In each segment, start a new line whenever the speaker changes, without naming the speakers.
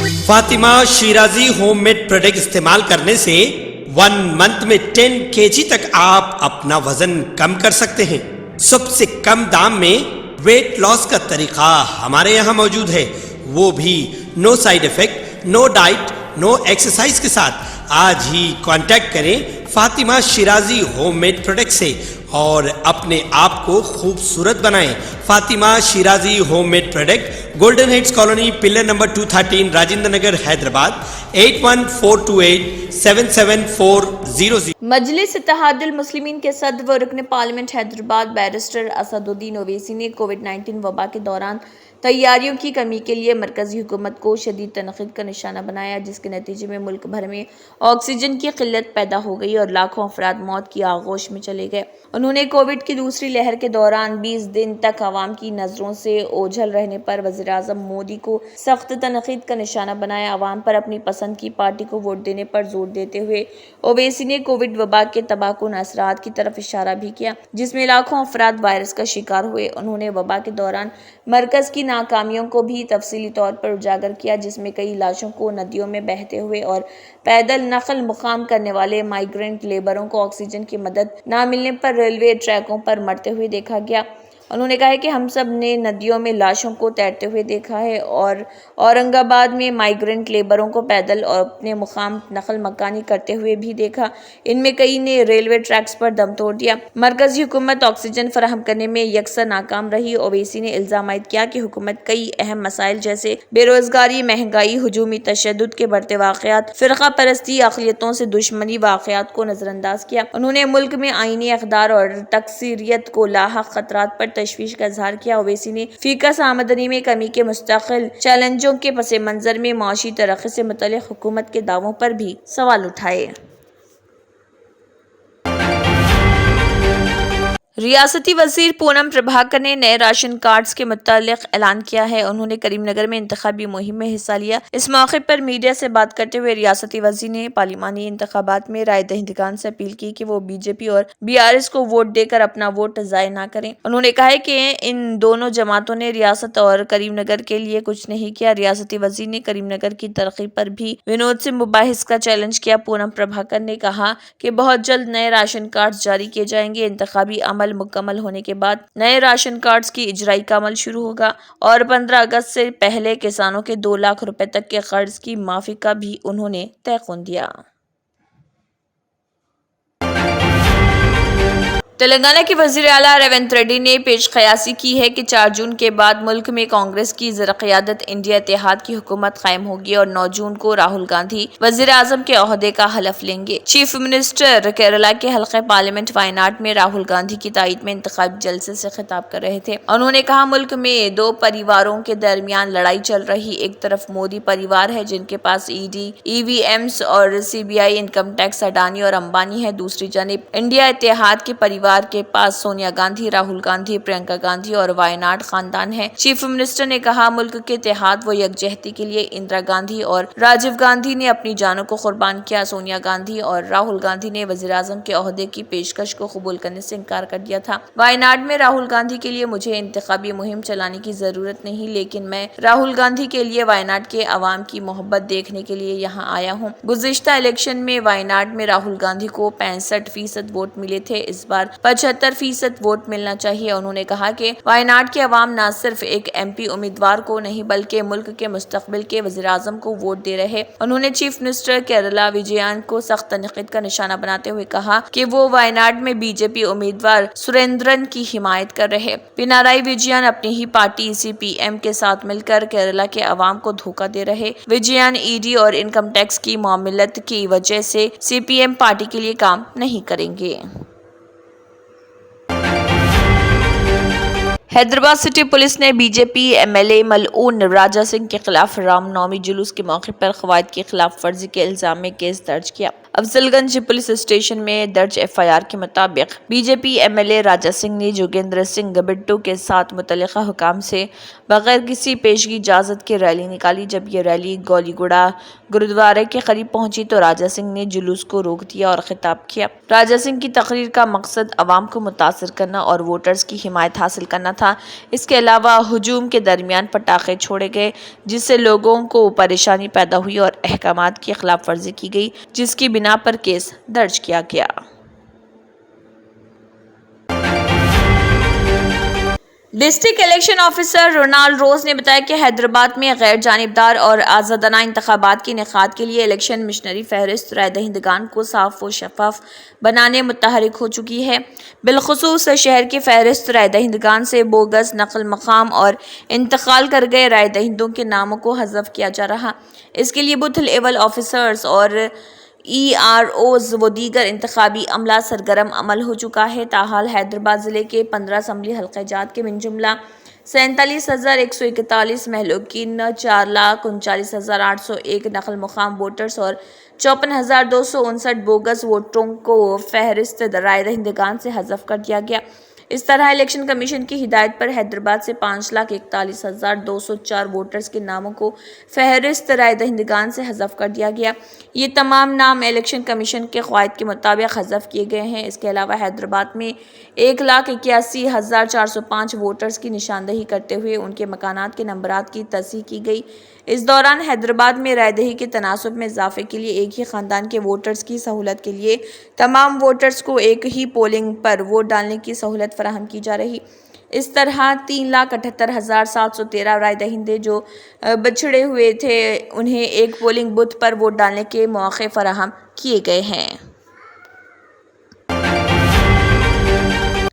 Fatima Shirazi home made product استعمال کرنے سے 1 منتھ میں 10 kg تک آپ اپنا وزن کم کر سکتے ہیں۔ سب سے کم دام میں ویٹ لاس کا طریقہ ہمارے یہاں موجود ہے، وہ بھی no side effect, no diet, no exercise کے ساتھ۔ آج ہی کانٹیکٹ کریں Fatima Shirazi home made product سے اور اپنے آپ کو خوبصورت بنائیں۔ Fatima Shirazi home made product, golden heights colony, pillar number 213، Rajendra Nagar, Hyderabad, 8142877400۔
Majlis اتحاد المسلمین کے صدر و رکن پارلیمنٹ حیدرآباد بیرسٹر اسد الدین اویسی نے کووڈ-19 وبا کے دوران تیاریوں کی کمی کے لیے مرکزی حکومت کو شدید تنقید کا نشانہ بنایا، جس کے نتیجے میں ملک بھر میں آکسیجن کی قلت پیدا ہو گئی اور لاکھوں افراد موت کی آغوش میں چلے گئے۔ انہوں نے کووڈ کی دوسری لہر کے دوران 20 دن تک عوام کی نظروں سے اوجھل رہنے پر وزیر اعظم مودی کو سخت تنقید کا نشانہ بنایا۔ عوام پر اپنی پسند کی پارٹی کو ووٹ دینے پر زور دیتے ہوئے اویسی نے کووڈ وبا کے تباہ کن اثرات کی طرف اشارہ بھی کیا، جس میں لاکھوں افراد وائرس کا شکار ہوئے۔ انہوں نے وبا کے دوران مرکز کی ناکامیوں کو بھی تفصیلی طور پر اجاگر کیا، جس میں کئی لاشوں کو ندیوں میں بہتے ہوئے اور پیدل نقل مقام کرنے والے مائیگرنٹ لیبروں کو آکسیجن کی مدد نہ ملنے پر ریلوے ٹریکوں پر مرتے ہوئے دیکھا گیا۔ انہوں نے کہا کہ ہم سب نے ندیوں میں لاشوں کو تیرتے ہوئے دیکھا ہے اور اورنگ آباد میں مائیگرنٹ لیبروں کو پیدل اور اپنے مقام نقل مکانی کرتے ہوئے بھی دیکھا۔ ان میں کئی نے ریلوے ٹریکس پر دم توڑ دیا۔ مرکزی حکومت آکسیجن فراہم کرنے میں یکسر ناکام رہی۔ اویسی نے الزام عائد کیا کہ حکومت کئی اہم مسائل جیسے بے روزگاری، مہنگائی، ہجومی تشدد کے بڑھتے واقعات، فرقہ پرستی، اقلیتوں سے دشمنی واقعات کو نظر انداز کیا۔ انہوں نے ملک میں آئینی اقدار اور تکثیریت کو لاحق خطرات پر تشویش کا اظہار کیا۔ اویسی نے فی کس آمدنی میں کمی کے مستقل چیلنجوں کے پس منظر میں معاشی ترقی سے متعلق حکومت کے دعووں پر بھی سوال اٹھائے۔ ریاستی وزیر پونم پربھاکر نے نئے راشن کارڈز کے متعلق اعلان کیا ہے۔ انہوں نے کریم نگر میں انتخابی مہم میں حصہ لیا۔ اس موقع پر میڈیا سے بات کرتے ہوئے ریاستی وزیر نے پارلیمانی انتخابات میں رائے دہندگان سے اپیل کی کہ وہ بی جے پی اور BRS کو ووٹ دے کر اپنا ووٹ ضائع نہ کریں۔ انہوں نے کہا کہ ان دونوں جماعتوں نے ریاست اور کریم نگر کے لیے کچھ نہیں کیا۔ ریاستی وزیر نے کریم نگر کی ترقی پر بھی ونود سے مباحث کا چیلنج کیا۔ پونم پربھاکر نے کہا کہ بہت جلد نئے راشن کارڈز جاری کیے جائیں گے۔ انتخابی عمل مکمل ہونے کے بعد نئے راشن کارڈز کی اجرائی کا عمل شروع ہوگا اور 15 اگست سے پہلے کسانوں کے 2 لاکھ روپے تک کے قرض کی معافی کا بھی انہوں نے تیقن دیا۔ تلنگانہ کے وزیر اعلیٰ ریونت ریڈی نے پیش قیاسی کی ہے کہ 4 جون کے بعد ملک میں کانگریس کی زیر قیادت انڈیا اتحاد کی حکومت قائم ہوگی اور 9 جون کو راہل گاندھی وزیر اعظم کے عہدے کا حلف لیں گے۔ چیف منسٹر کیرالہ کے حلقہ پارلیمنٹ وائناڈ میں راہل گاندھی کی تائید میں انتخابی جلسے سے خطاب کر رہے تھے۔ انہوں نے کہا ملک میں 2 پریواروں کے درمیان لڑائی چل رہی، ایک طرف مودی پریوار ہے جن کے پاس ED، EVMs اور CBI، انکم ٹیکس، اڈانی اور امبانی ہے، دوسری جانب انڈیا اتحاد کے پریوار کے پاس سونیا گاندھی، راہل گاندھی، پرینکا گاندھی اور وائناڈ خاندان ہے۔ چیف منسٹر نے کہا ملک کے اتحاد و یکجہتی کے لیے اندرا گاندھی اور راجیو گاندھی نے اپنی جانوں کو قربان کیا۔ سونیا گاندھی اور راہل گاندھی نے وزیر اعظم کے عہدے کی پیشکش کو قبول کرنے سے انکار کر دیا تھا۔ وائناڈ میں راہل گاندھی کے لیے مجھے انتخابی مہم چلانے کی ضرورت نہیں، لیکن میں راہل گاندھی کے لیے وائناڈ کے عوام کی محبت دیکھنے کے لیے یہاں آیا ہوں۔ گزشتہ الیکشن میں وائناڈ میں راہل گاندھی کو 65% ووٹ ملے تھے، اس بار 75% ووٹ ملنا چاہیے۔ انہوں نے کہا کہ وائناڈ کے عوام نہ صرف ایک MP امیدوار کو نہیں بلکہ ملک کے مستقبل کے وزیر اعظم کو ووٹ دے رہے۔ انہوں نے چیف منسٹر کیرالہ وجیان کو سخت تنقید کا نشانہ بناتے ہوئے کہا کہ وہ وائناڈ میں BJP امیدوار سریندرن کی حمایت کر رہے۔ پنارائی وجیان اپنی ہی پارٹی CPM کے ساتھ مل کر کیرالہ کے عوام کو دھوکہ دے رہے۔ وجیان ED اور انکم ٹیکس کی معاملت کی وجہ سے CPM پارٹی کے لیے کام نہیں کریں گے۔ حیدرآباد سٹی پولیس نے BJP MLA ملعون راجہ سنگھ کے خلاف رام نومی جلوس کے موقع پر قواعد کی خلاف ورزی کے الزام میں کیس درج کیا۔ افضل گنج پولیس اسٹیشن میں درج FIR کے مطابق BJP MLA راجہ سنگھ نے جوگیندر سنگھ بٹو کے ساتھ متعلقہ حکام سے بغیر کسی پیشگی اجازت کے ریلی نکالی۔ جب یہ ریلی گولی گوڑا گرودوارے کے قریب پہنچی تو راجہ سنگھ نے جلوس کو روک دیا اور خطاب کیا۔ راجہ سنگھ کی تقریر کا مقصد عوام کو متاثر کرنا اور ووٹرز کی حمایت حاصل کرنا تھا۔ اس کے علاوہ ہجوم کے درمیان پٹاخے چھوڑے گئے جس سے لوگوں کو پریشانی پیدا ہوئی اور احکامات کی خلاف ورزی کی گئی، جس کی بنا پر کیس درج کیا گیا۔ ڈسٹرکٹ الیکشن آفیسر رونالڈ روز نے بتایا کہ حیدرآباد میں غیر جانبدار اور آزادانہ انتخابات کے انعقاد کے لیے الیکشن کمیشنری فہرست رائے دہندگان کو صاف و شفاف بنانے متحرک ہو چکی ہے۔ بالخصوص شہر کی فہرست رائے دہندگان سے بوگس نقل مقام اور انتقال کر گئے رائے دہندوں کے ناموں کو حذف کیا جا رہا۔ اس کے لیے بوتھ لیول آفیسرز اور EROز و دیگر انتخابی عملہ سرگرم عمل ہو چکا ہے۔ تاحال حیدرآباد ضلع کے 15 اسمبلی حلقہ جات کے من جملہ 47,141 مہلوکین، 4,39,801 نقل مقام ووٹرز اور 54,259 بوگس ووٹروں کو فہرست رائے دہندگان سے حذف کر دیا گیا۔ اس طرح الیکشن کمیشن کی ہدایت پر حیدرآباد سے 5,41,204 ووٹرز کے ناموں کو فہرست رائے دہندگان سے حذف کر دیا گیا۔ یہ تمام نام الیکشن کمیشن کے قواعد کے مطابق حذف کیے گئے ہیں۔ اس کے علاوہ حیدرآباد میں 1,81,405 ووٹرز کی نشاندہی کرتے ہوئے ان کے مکانات کے نمبرات کی تصحیح کی گئی۔ اس دوران حیدرآباد میں رائے دہی کے تناسب میں اضافے کے لیے ایک ہی خاندان کے ووٹرز کی سہولت کے لیے تمام ووٹرز کو ایک ہی پولنگ پر ووٹ ڈالنے کی سہولت فراہم کی جا رہی۔ اس طرح 3,78,713 رائے دہندے جو بچھڑے ہوئے تھے انہیں ایک پولنگ بوتھ پر ووٹ ڈالنے کے مواقع فراہم کیے گئے ہیں۔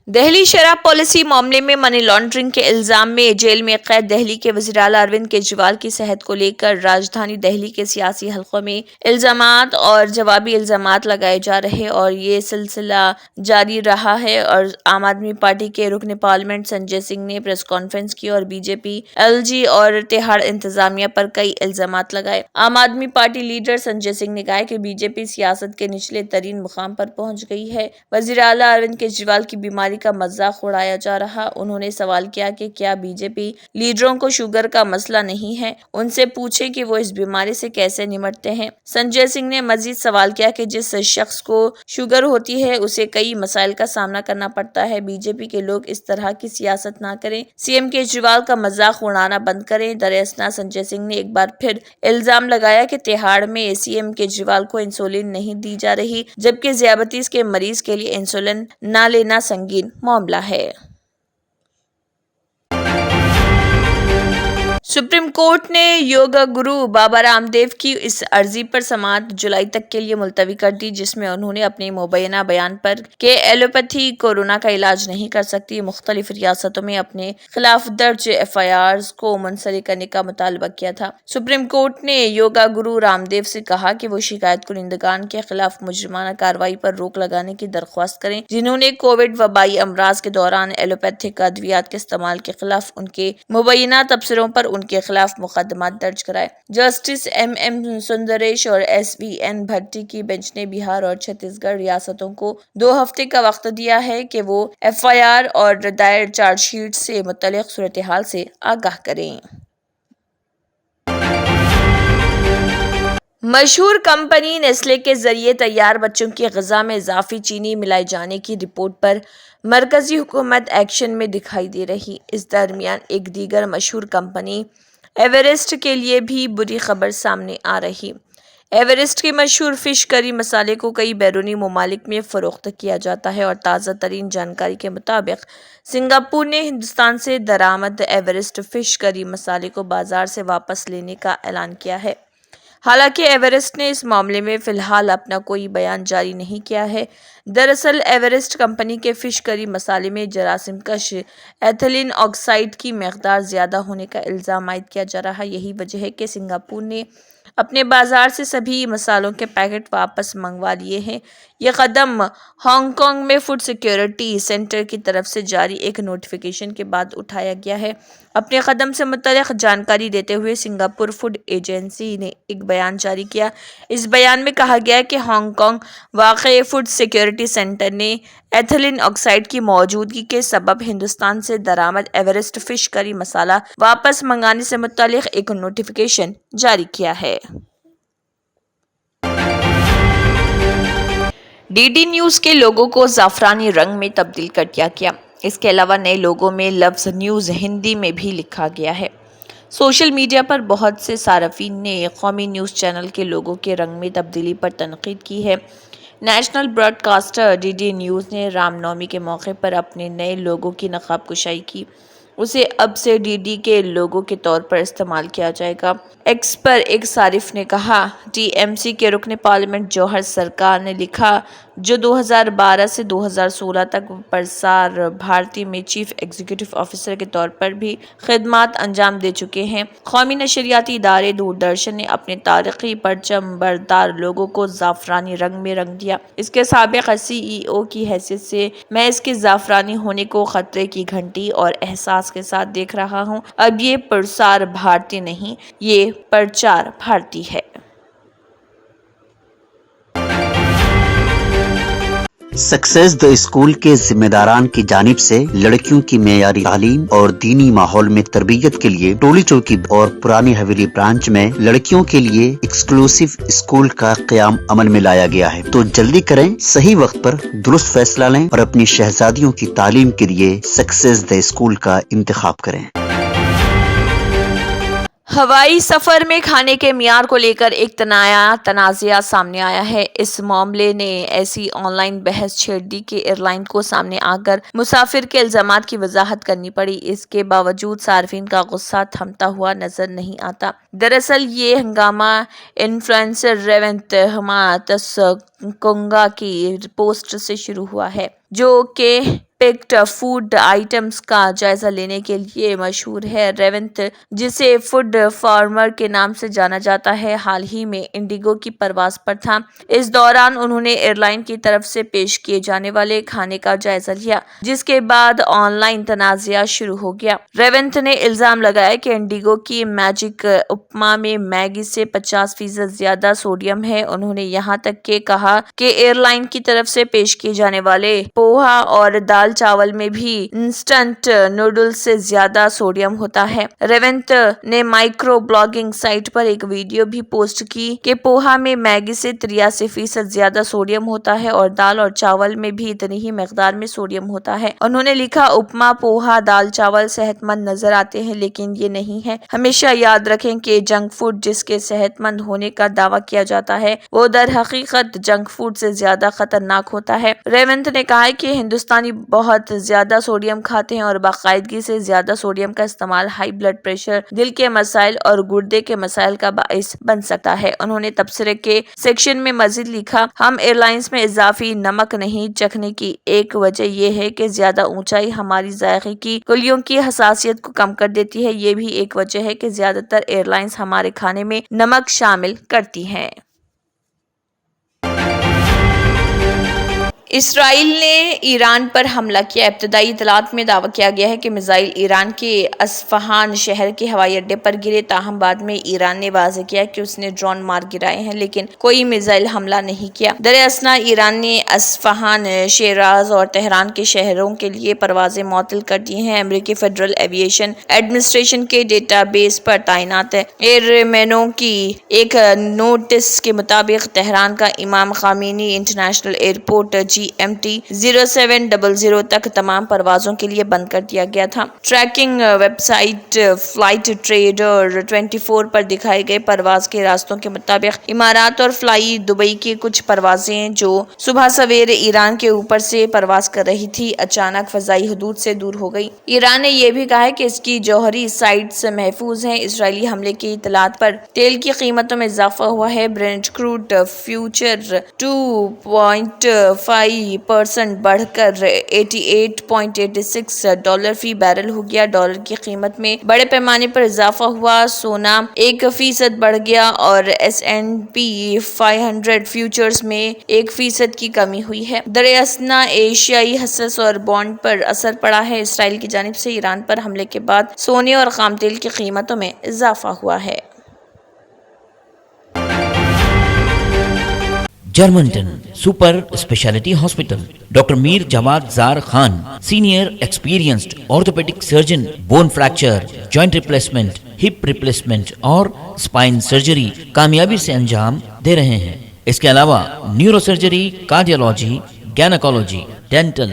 دہلی شراب پالیسی معاملے میں منی لانڈرنگ کے الزام میں جیل میں قید دہلی کے وزیر اعلیٰ اروند کیجریوال کی صحت کو لے کر راجدھانی دہلی کے سیاسی حلقوں میں الزامات اور جوابی الزامات لگائے جا رہے اور یہ سلسلہ جاری رہا ہے اور عام آدمی پارٹی کے رکن پارلیمنٹ سنجے سنگھ نے پریس کانفرنس کی اور بی جے پی، LG اور تہاڑ انتظامیہ پر کئی الزامات لگائے۔ عام آدمی پارٹی لیڈر سنجے سنگھ نے کہا کہ بی جے پی سیاست کے نچلے ترین مقام پر پہنچ گئی ہے۔ وزیر اعلیٰ اروند کیجریوال کی بیماری کا مذاق اڑایا جا رہا۔ انہوں نے سوال کیا کہ کیا بی جے پی لیڈروں کو شوگر کا مسئلہ نہیں ہے؟ ان سے پوچھیں کہ وہ اس بیماری سے کیسے نمٹتے ہیں۔ سنجے سنگھ نے مزید سوال کیا کہ جس شخص کو شوگر ہوتی ہے اسے کئی مسائل کا سامنا کرنا پڑتا ہے۔ بی جے پی کے لوگ اس طرح کی سیاست نہ کریں، CM کیجریوال کا مذاق اڑانا بند کریں۔ دراصل سنجے سنگھ نے ایک بار پھر الزام لگایا کہ تہاڑ میں CM کیجریوال کو انسولین نہیں دی جا رہی، جبکہ ذیابیطس کے مریض کے لیے انسولین نہ لینا سنگین معاملہ ہے۔ سپریم کورٹ نے یوگا گرو بابا رام دیو کی اس عرضی پر سماعت جولائی تک کے لیے ملتوی کر دی جس میں انہوں نے اپنے مبینہ بیان پر کہ ایلوپیتھی کورونا کا علاج نہیں کر سکتی، مختلف ریاستوں میں اپنے خلاف درج FIRs کو منسلک کرنے کا مطالبہ کیا تھا۔ سپریم کورٹ نے یوگا گرو رام دیو سے کہا کہ وہ شکایت کنندگان کے خلاف مجرمانہ کارروائی پر روک لگانے کی درخواست کریں جنہوں نے کووڈ وبائی امراض کے دوران ایلوپیتھک ادویات کے استعمال کے خلاف ان کے مبینہ تبصروں پر ان کے خلاف مقدمات درج کرائے۔ جسٹس MM سندریش اور SVN بھٹی کی بینچ نے بہار اور چھتیس گڑھ ریاستوں کو 2 ہفتے کا وقت دیا ہے کہ وہ FIR اور دائر چارج شیٹ سے متعلق صورتحال سے آگاہ کریں۔ مشہور کمپنی نیسلے کے ذریعے تیار بچوں کی غذا میں اضافی چینی ملائے جانے کی رپورٹ پر مرکزی حکومت ایکشن میں دکھائی دے رہی۔ اس درمیان ایک دیگر مشہور کمپنی ایوریسٹ کے لیے بھی بری خبر سامنے آ رہی۔ ایوریسٹ کے مشہور فش کری مسالے کو کئی بیرونی ممالک میں فروخت کیا جاتا ہے اور تازہ ترین جانکاری کے مطابق سنگاپور نے ہندوستان سے درآمد ایوریسٹ فش کری مسالے کو بازار سے واپس لینے کا اعلان کیا ہے۔ حالانکہ ایوریسٹ نے اس معاملے میں فی الحال اپنا کوئی بیان جاری نہیں کیا ہے۔ دراصل ایوریسٹ کمپنی کے فش کری مسالے میں جراثیم کش ایتھیلین آکسائڈ کی مقدار زیادہ ہونے کا الزام عائد کیا جا رہا ہے۔ یہی وجہ ہے کہ سنگاپور نے اپنے بازار سے سبھی مسالوں کے پیکٹ واپس منگوا لیے ہیں۔ یہ قدم ہانگ کانگ میں فوڈ سیکیورٹی سینٹر کی طرف سے جاری ایک نوٹیفیکیشن کے بعد اٹھایا گیا ہے۔ اپنے قدم سے متعلق جانکاری دیتے ہوئے سنگاپور فوڈ ایجنسی نے ایک بیان جاری کیا۔ اس بیان میں کہا گیا کہ ہانگ کانگ واقع فوڈ سیکیورٹی سینٹر نے ایتھیلین آکسائڈ کی موجودگی کے سبب ہندوستان سے درآمد ایوریسٹ فش کری مسالہ واپس منگانے سے متعلق ایک نوٹیفیکیشن جاری کیا ہے۔ DD نیوز کے لوگو کو زعفرانی رنگ میں تبدیل کر دیا گیا۔ اس کے علاوہ نئے لوگوں میں لفظ نیوز ہندی میں بھی لکھا گیا ہے۔ سوشل میڈیا پر بہت سے صارفین نے قومی نیوز چینل کے لوگوں کے رنگ میں تبدیلی پر تنقید کی ہے۔ National broadcaster D D news نے رام نومی کے موقع پر اپنے نئے لوگو کی نقاب کشائی کی۔ اسے اب سے ڈی ڈی کے لوگو کے طور پر استعمال کیا جائے گا۔ ایکس پر ایک صارف نے کہا، ٹی ایم سی کے رکن پارلیمنٹ جوہر سرکار نے لکھا، جو 2012 سے 2016 تک پرسار بھارتی میں چیف ایگزیکٹو آفیسر کے طور پر بھی خدمات انجام دے چکے ہیں۔ قومی نشریاتی ادارے دوردرشن نے اپنے تاریخی پرچم بردار لوگو کو زعفرانی رنگ میں رنگ دیا۔ اس کے سابق سی ای او کی حیثیت سے میں اس کے زعفرانی ہونے کو خطرے کی گھنٹی اور احساس کے ساتھ دیکھ رہا ہوں۔ اب یہ پرسار بھارتی نہیں، یہ پرچار بھارتی ہے۔
سکسیس دی اسکول کے ذمہ داران کی جانب سے لڑکیوں کی معیاری تعلیم اور دینی ماحول میں تربیت کے لیے ٹولی چوکی اور پرانی حویلی برانچ میں لڑکیوں کے لیے ایکسکلوسیو اسکول کا قیام عمل میں لایا گیا ہے۔ تو جلدی کریں، صحیح وقت پر درست فیصلہ لیں اور اپنی شہزادیوں کی تعلیم کے لیے سکسیس دی اسکول کا انتخاب کریں۔
ہوائی سفر میں کھانے کے معیار کو لے کر ایک نیا تنازعہ سامنے آیا ہے۔ اس معاملے نے ایسی آن لائن بحث چھیڑ دی کہ ایئر لائن کو سامنے آ کر مسافر کے الزامات کی وضاحت کرنی پڑی۔ اس کے باوجود صارفین کا غصہ تھمتا ہوا نظر نہیں آتا۔ دراصل یہ ہنگامہ انفلوئنسر ریونت ہماتسکنگا کی پوسٹ سے شروع ہوا ہے، جو کہ پیکڈ فوڈ آئٹمز کا جائزہ لینے کے لیے مشہور ہے۔ ریونت، جسے فوڈ فارمر کے نام سے جانا جاتا ہے، حال ہی میں انڈیگو کی پرواز پر تھا۔ اس دوران انہوں نے ایئر لائن کی طرف سے پیش کیے جانے والے کھانے کا جائزہ لیا، جس کے بعد آن لائن تنازعہ شروع ہو گیا۔ ریونت نے الزام لگایا کہ انڈیگو کی میجک اپما میں میگی سے 50% زیادہ سوڈیم ہے۔ انہوں نے یہاں تک کہ کہا کہ ایئر لائن کی طرف سے پیش کیے جانے والے پوہا اور دال چاول میں بھی انسٹنٹ نوڈلز سے زیادہ سوڈیم ہوتا ہے۔ ریونت نے مائکرو بلاگنگ سائٹ پر ایک ویڈیو بھی پوسٹ کی کہ پوہا میں میگی سے 83% زیادہ سوڈیم ہوتا ہے اور دال اور چاول میں بھی اتنی ہی مقدار میں سوڈیم ہوتا ہے۔ انہوں نے لکھا، اپما، پوہا، دال چاول صحت مند نظر آتے ہیں، لیکن یہ نہیں ہے۔ ہمیشہ یاد رکھیں کہ جنک فوڈ جس کے صحت مند ہونے کا دعویٰ کیا جاتا ہے، وہ در حقیقت جنک فوڈ سے زیادہ خطرناک ہوتا ہے۔ ریونت نے کہا کہ ہندوستانی بہت زیادہ سوڈیم کھاتے ہیں اور باقاعدگی سے زیادہ سوڈیم کا استعمال ہائی بلڈ پریشر، دل کے مسائل اور گردے کے مسائل کا باعث بن سکتا ہے۔ انہوں نے تبصرے کے سیکشن میں مزید لکھا، ہم ایئر لائنز میں اضافی نمک نہیں چکھنے کی ایک وجہ یہ ہے کہ زیادہ اونچائی ہماری ذائقے کی کلیوں کی حساسیت کو کم کر دیتی ہے۔ یہ بھی ایک وجہ ہے کہ زیادہ تر ایئر لائنز ہمارے کھانے میں نمک شامل کرتی ہیں۔ اسرائیل نے ایران پر حملہ کیا۔ ابتدائی اطلاعات میں دعویٰ کیا گیا ہے کہ میزائل ایران کے اصفہان شہر کے ہوائی اڈے پر گرے، تاہم بعد میں ایران نے واضح کیا کہ اس نے ڈرون مار گرائے ہیں، لیکن کوئی میزائل حملہ نہیں کیا۔ دراصل ایران نے اصفہان، شیراز اور تہران کے شہروں کے لیے پروازیں معطل کر دی ہیں۔ امریکی فیڈرل ایویشن ایڈمنسٹریشن کے ڈیٹا بیس پر تعینات ایئر مینوں کی ایک نوٹس کے مطابق تہران کا امام خمینی انٹرنیشنل ایئرپورٹ GMT 0700 تک تمام پروازوں کے لیے بند کر دیا گیا تھا۔ Tracking website flight radar 24 پر دکھائے گئے پرواز کے راستوں کے مطابق امارات اور فلائی دبئی کی کچھ پروازیں جو صبح سویرے ایران کے اوپر سے پرواز کر رہی تھی، اچانک فضائی حدود سے دور ہو گئی۔ ایران نے یہ بھی کہا ہے کہ اس کی جوہری سائٹس محفوظ ہیں۔ اسرائیلی حملے کی اطلاعات پر تیل کی قیمتوں میں اضافہ ہوا ہے۔ برنٹ کروڈ فیوچر 2.5% بڑھ کر $88.86 فی بیرل ہو گیا۔ ڈالر کی قیمت میں بڑے پیمانے پر اضافہ ہوا۔ سونا 1% بڑھ گیا اور S&P 500 فیوچرز میں 1% کی کمی ہوئی ہے۔ دراصل ایشیائی حصص اور بانڈ پر اثر پڑا ہے۔ اسرائیل کی جانب سے ایران پر حملے کے بعد سونے اور خام تیل کی قیمتوں میں اضافہ ہوا ہے۔
جرمنٹن super speciality hospital, doctor Mir Jawad Zar Khan, senior experienced orthopaedic surgeon, bone fracture, joint replacement, hip replacement اور اسپائن سرجری کامیابی سے انجام دے رہے ہیں۔ اس کے علاوہ neuro surgery, cardiology, gynaecology, dental,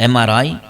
MRI,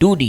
2D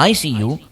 ICU